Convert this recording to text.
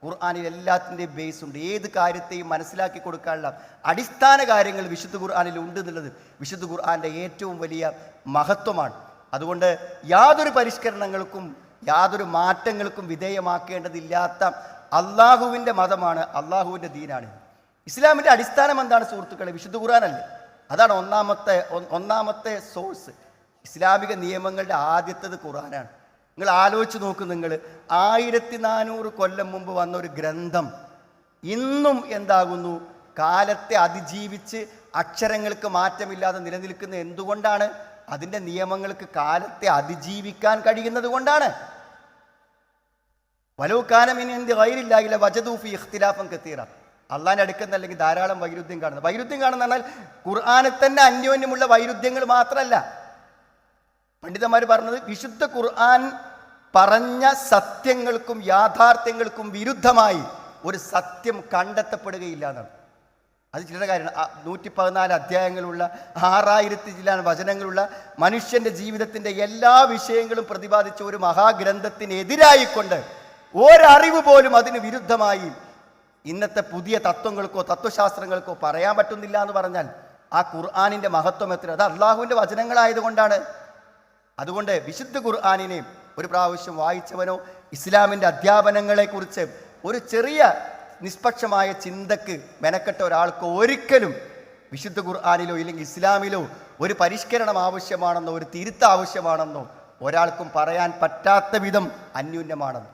ഖുർആനിൽ എല്ലാത്തിൻ്റെയും ബേസ് ഉണ്ട്. ഏത് കാര്യത്തെയും മനസ്സിലാക്കി കൊടുക്കാനുള്ള അടിസ്ഥാന കാര്യങ്ങൾ വിശുദ്ധ ഖുർആനിൽ ഉണ്ട് എന്നുള്ളത് വിശുദ്ധ ഖുർആൻ്റെ ഏറ്റവും വലിയ മഹത്വമാണ്. അതുകൊണ്ട് യാതൊരു പരിഷ്കരണങ്ങൾക്കും യാതൊരു മാറ്റങ്ങൾക്കും വിധേയമാക്കേണ്ടതില്ലാത്ത അള്ളാഹുവിൻ്റെ മതമാണ്, അള്ളാഹുവിൻ്റെ ദീനാണ്. ഇസ്ലാമിൻ്റെ അടിസ്ഥാനം എന്താണ് സുഹൃത്തുക്കളെ? വിശുദ്ധ ഖുർആനല്ലേ. അതാണ് ഒന്നാമത്തെ സോഴ്സ്. ഇസ്ലാമിക നിയമങ്ങളുടെ ആദ്യത്തേത് ഖുർആനാണ്. നിങ്ങൾ ആലോചിച്ച് നോക്ക്. നിങ്ങൾ 1400 കൊല്ലം മുമ്പ് വന്ന ഒരു ഗ്രന്ഥം ഇന്നും എന്താകുന്നു? കാലത്തെ അതിജീവിച്ച് അക്ഷരങ്ങൾക്ക് മാറ്റമില്ലാതെ നിലനിൽക്കുന്ന എന്തുകൊണ്ടാണ്? അതിൻ്റെ നിയമങ്ങൾക്ക് കാലത്തെ അതിജീവിക്കാൻ കഴിയുന്നത് കൊണ്ടാണ്. വലൂക്കാനമില്ല വജദൂഫി ഇഖ്തിലാഫൻ കത്തീറ. അള്ളാഹിൻ്റെ അടുക്കുന്ന അല്ലെങ്കിൽ ധാരാളം വൈരുദ്ധ്യം കാണുന്നത്. വൈരുദ്ധ്യം കാണുന്ന പറഞ്ഞാൽ ഖുർആനിൽ തന്നെ അന്യോന്യമുള്ള വൈരുദ്ധ്യങ്ങൾ മാത്രമല്ല. പണ്ഡിതന്മാർ പറഞ്ഞത് വിശുദ്ധ ഖുർആൻ പറഞ്ഞ സത്യങ്ങൾക്കും യാഥാർത്ഥ്യങ്ങൾക്കും വിരുദ്ധമായി ഒരു സത്യം കണ്ടെത്തപ്പെടുകയില്ല എന്നാണ്. അത് ചിലരുടെ കാര്യമാണ്. 114 അധ്യായങ്ങളുള്ള 6000 ചില വചനങ്ങളുള്ള മനുഷ്യൻ്റെ ജീവിതത്തിൻ്റെ എല്ലാ വിഷയങ്ങളും പ്രതിപാദിച്ച ഒരു മഹാഗ്രന്ഥത്തിനെതിരായിക്കൊണ്ട് ഒരറിവ് പോലും അതിന് വിരുദ്ധമായി ഇന്നത്തെ പുതിയ തത്വങ്ങൾക്കോ തത്വശാസ്ത്രങ്ങൾക്കോ പറയാൻ പറ്റുന്നില്ല എന്ന് പറഞ്ഞാൽ ആ ഖുർആനിൻ്റെ മഹത്വം എത്ര? അത് അള്ളാഹുവിൻ്റെ വചനങ്ങളായതുകൊണ്ടാണ്. അതുകൊണ്ട് വിശുദ്ധ ഖുർആനിനെ ഒരു പ്രാവശ്യം വായിച്ചവനോ ഇസ്ലാമിൻ്റെ അധ്യാപനങ്ങളെക്കുറിച്ച് ഒരു ചെറിയ നിഷ്പക്ഷമായ ചിന്തക്ക് മെനക്കെട്ട ഒരാൾക്ക് ഒരിക്കലും വിശുദ്ധ ഖുർആനിലോ ഇല്ലെങ്കിൽ ഇസ്ലാമിലോ ഒരു പരിഷ്കരണം ആവശ്യമാണെന്നോ ഒരു തിരുത്ത് ആവശ്യമാണെന്നോ ഒരാൾക്കും പറയാൻ പറ്റാത്ത വിധം അന്യൂന്യമാണെന്ന്.